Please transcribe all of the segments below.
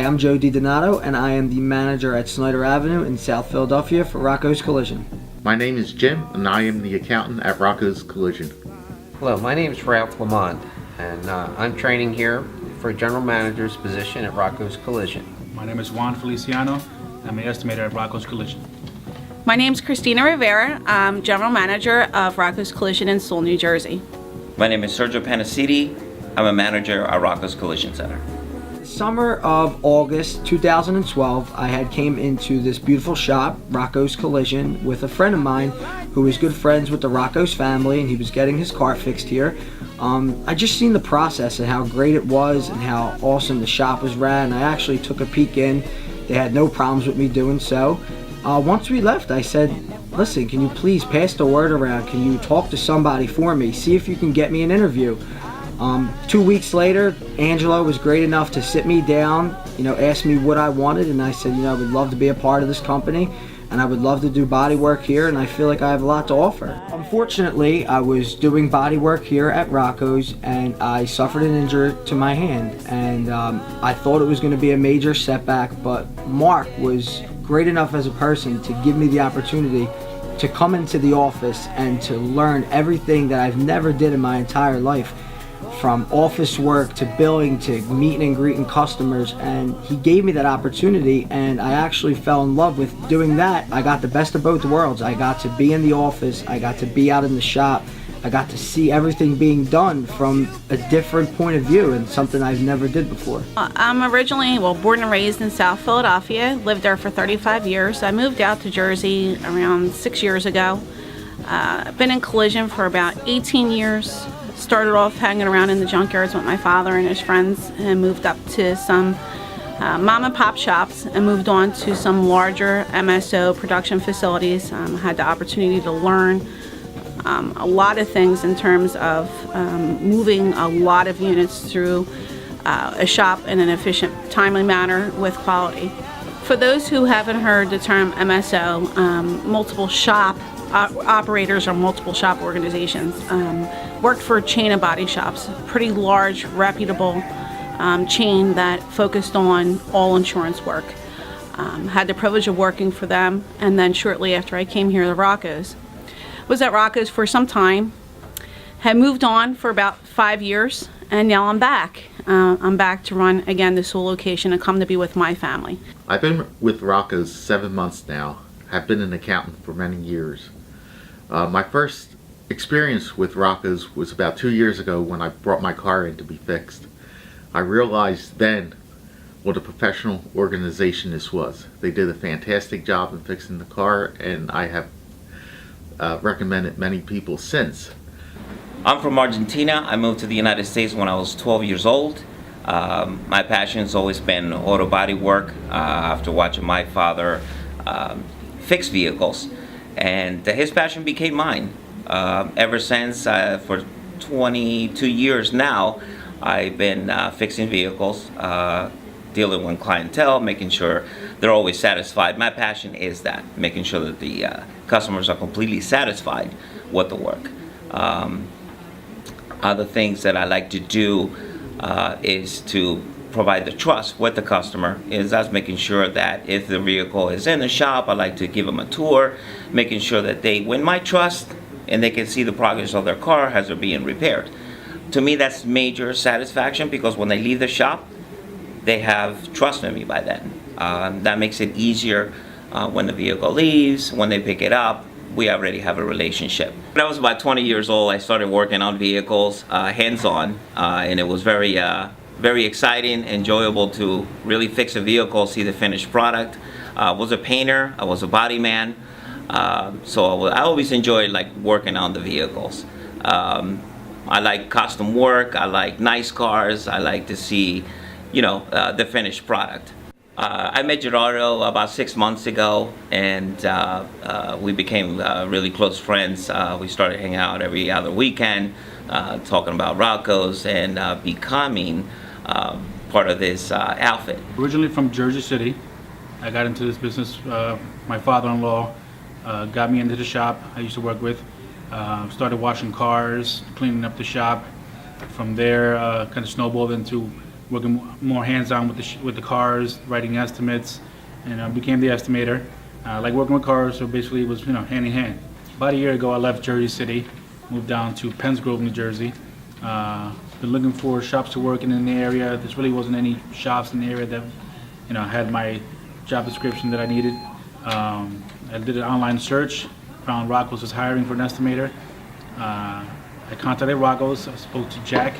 Hi, I'm Joe DiDonato, and I am the manager at Snyder Avenue in South Philadelphia for Roccos Collision. My name is Jim, and I am the accountant at Roccos Collision. Hello, my name is Ralph Lamont, and I'm training here for a general manager's position at Roccos Collision. My name is Juan Feliciano. I'm an estimator at Roccos Collision. My name is Christina Rivera. I'm general manager of Roccos Collision in Sewell, New Jersey. My name is Sergio Panacidi. I'm a manager at Roccos Collision Center. Summer of August 2012, I had came into this beautiful shop, Roccos Collision, with a friend of mine who was good friends with the Roccos family, and he was getting his car fixed here. I just seen the process and how great it was and how awesome the shop was ran, and I actually took a peek in. They had no problems with me doing so. Once we left, I said, listen, can you please pass the word around? Can you talk to somebody for me? See if you can get me an interview. 2 weeks later, Angelo was great enough to sit me down, ask me what I wanted, and I said, I would love to be a part of this company, and I would love to do body work here, and I feel like I have a lot to offer. Unfortunately, I was doing body work here at Roccos, and I suffered an injury to my hand, and I thought it was going to be a major setback, but Mark was great enough as a person to give me the opportunity to come into the office and to learn everything that I've never did in my entire life, from office work to billing to meeting and greeting customers, and he gave me that opportunity, and I actually fell in love with doing that. I got the best of both worlds. I got to be in the office, I got to be out in the shop, I got to see everything being done from a different point of view and something I've never did before. I'm originally, born and raised in South Philadelphia, lived there for 35 years. I moved out to Jersey around 6 years ago. I've been in collision for about 18 years. Started off hanging around in the junkyards with my father and his friends, and moved up to some mom and pop shops, and moved on to some larger MSO production facilities. Had the opportunity to learn a lot of things in terms of moving a lot of units through a shop in an efficient, timely manner with quality. For those who haven't heard the term MSO, multiple shop operators or multiple shop organizations, worked for a chain of body shops, pretty large, reputable chain that focused on all insurance work. Had the privilege of working for them, and then shortly after I came here to Roccos. Was at Roccos for some time, had moved on for about 5 years, and now I'm back. I'm back to run again the Sewell location and come to be with my family. I've been with Roccos 7 months now. Have been an accountant for many years. My first experience with Roccos was about 2 years ago when I brought my car in to be fixed. I realized then what a professional organization this was. They did a fantastic job in fixing the car, and I have recommended many people since. I'm from Argentina. I moved to the United States when I was 12 years old. My passion has always been auto body work after watching my father fix vehicles, and his passion became mine. Ever since, for 22 years now, I've been fixing vehicles, dealing with clientele, making sure they're always satisfied. My passion is that, making sure that the customers are completely satisfied with the work. Other things that I like to do is to provide the trust with the customer. That's making sure that if the vehicle is in the shop, I like to give them a tour, making sure that they win my trust and they can see the progress of their car as they're being repaired. To me, that's major satisfaction, because when they leave the shop, they have trust in me by then. That makes it easier when the vehicle leaves, when they pick it up. We already have a relationship. When I was about 20 years old, I started working on vehicles hands-on, and it was very exciting, enjoyable to really fix a vehicle, see the finished product. I was a painter, I was a body man, so I always enjoyed working on the vehicles. I like custom work, I like nice cars, I like to see, the finished product. I met Gerardo about 6 months ago, and we became really close friends. We started hanging out every other weekend, talking about Roccos and becoming part of this outfit. Originally from Jersey City, I got into this business. My father-in-law got me into the shop I used to work with. Started washing cars, cleaning up the shop. From there, kind of snowballed into working more hands-on with the cars, writing estimates, and became the estimator. I like working with cars, so basically it was hand in hand. About a year ago, I left Jersey City, moved down to Penns Grove, New Jersey. Been looking for shops to work in the area. There really wasn't any shops in the area that had my job description that I needed. I did an online search, found Roccos was hiring for an estimator. I contacted Roccos. I spoke to Jack.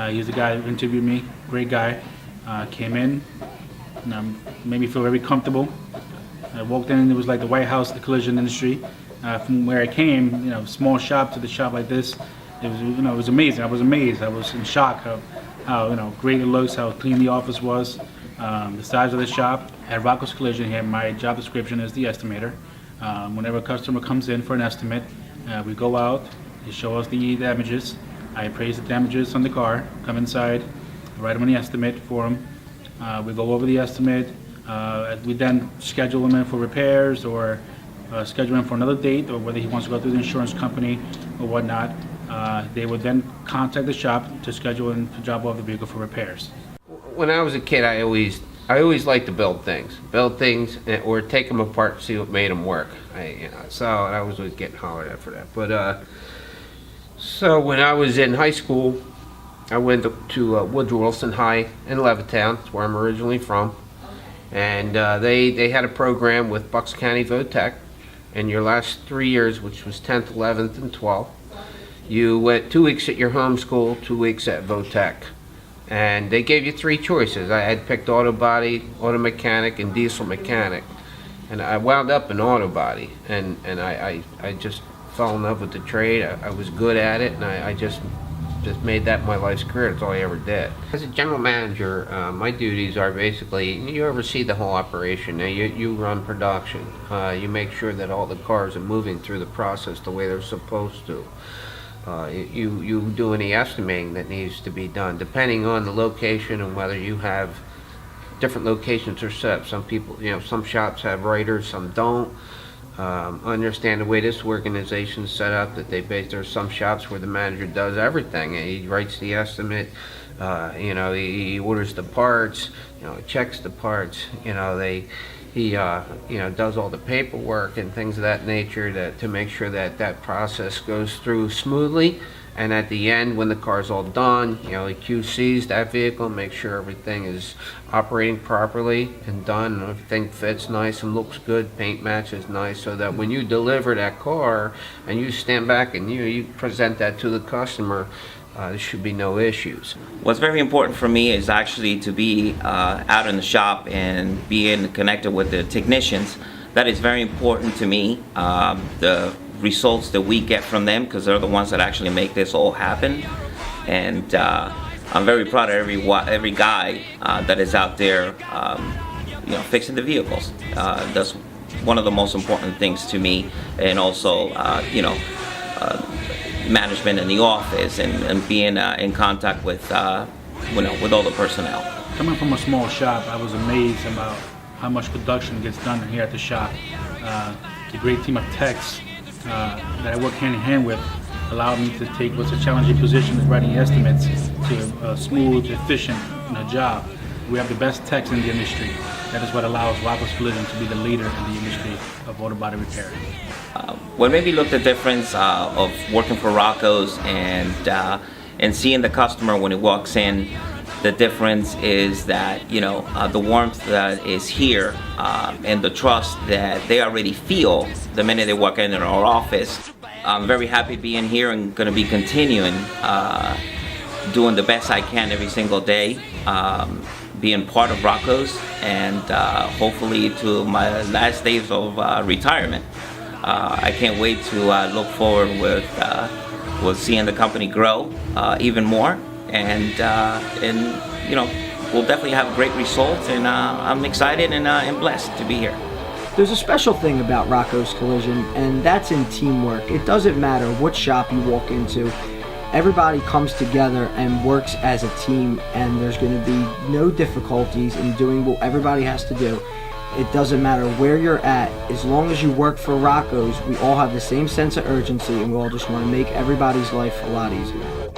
He's the guy who interviewed me. Great guy. Came in, made me feel very comfortable. I walked in and it was like the White House of the collision industry. From where I came, small shop to the shop like this, it was, it was amazing. I was amazed. I was in shock of how, great it looks, how clean the office was, the size of the shop. At Roccos Collision here, my job description is the estimator. Whenever a customer comes in for an estimate, we go out, they show us the damages. I appraise the damages on the car, come inside, write them on the estimate for them. We go over the estimate. We then schedule him in for repairs or schedule him for another date, or whether he wants to go through the insurance company or whatnot. They would then contact the shop to schedule in to drop off the vehicle for repairs. When I was a kid, I always liked to build things, or take them apart and see what made them work. So I was always getting hollered at for that. But so when I was in high school, I went to Woodrow Wilson High in Levittown. That's where I'm originally from. And they had a program with Bucks County Votech. In your last 3 years, which was 10th, 11th, and 12th, you went 2 weeks at your home school, 2 weeks at Votech. And they gave you 3 choices. I had picked auto body, auto mechanic, and diesel mechanic. And I wound up in auto body. And I just fell in love with the trade. I was good at it, and I just made that my life's career. That's all I ever did. As a general manager, my duties are basically, you oversee the whole operation. Now you run production. You make sure that all the cars are moving through the process the way they're supposed to. You do any estimating that needs to be done, depending on the location and whether you have different locations are set up. Some people, some shops have writers, some don't. Understand the way this organization is set up, that there's some shops where the manager does everything. He writes the estimate, he orders the parts, checks the parts, he does all the paperwork and things of that nature to make sure that process goes through smoothly. And at the end, when the car's all done, he QCs that vehicle, make sure everything is operating properly and done, and everything fits nice and looks good, paint matches nice, so that when you deliver that car and you stand back and you present that to the customer, there should be no issues. What's very important for me is actually to be out in the shop and being connected with the technicians. That is very important to me. The results that we get from them, because they're the ones that actually make this all happen. And I'm very proud of every guy that is out there, fixing the vehicles. That's one of the most important things to me, and also, management in the office and being in contact with all the personnel. Coming from a small shop, I was amazed about how much production gets done here at the shop. The great team of techs that I work hand in hand with allowed me to take what's a challenging position of writing estimates to a smooth, efficient job. We have the best techs in the industry. That is what allows Roccos Collision to be the leader in the industry of auto body repair. What made me look the difference of working for Roccos and seeing the customer when he walks in, the difference is that the warmth that is here and the trust that they already feel the minute they walk in our office. I'm very happy being here and going to be continuing doing the best I can every single day, being part of Roccos, and hopefully to my last days of retirement. I can't wait to look forward with seeing the company grow even more, and we'll definitely have great results, and I'm excited and blessed to be here. There's a special thing about Roccos Collision, and that's in teamwork. It doesn't matter what shop you walk into. Everybody comes together and works as a team, and there's going to be no difficulties in doing what everybody has to do. It doesn't matter where you're at. As long as you work for Roccos, we all have the same sense of urgency, and we all just want to make everybody's life a lot easier.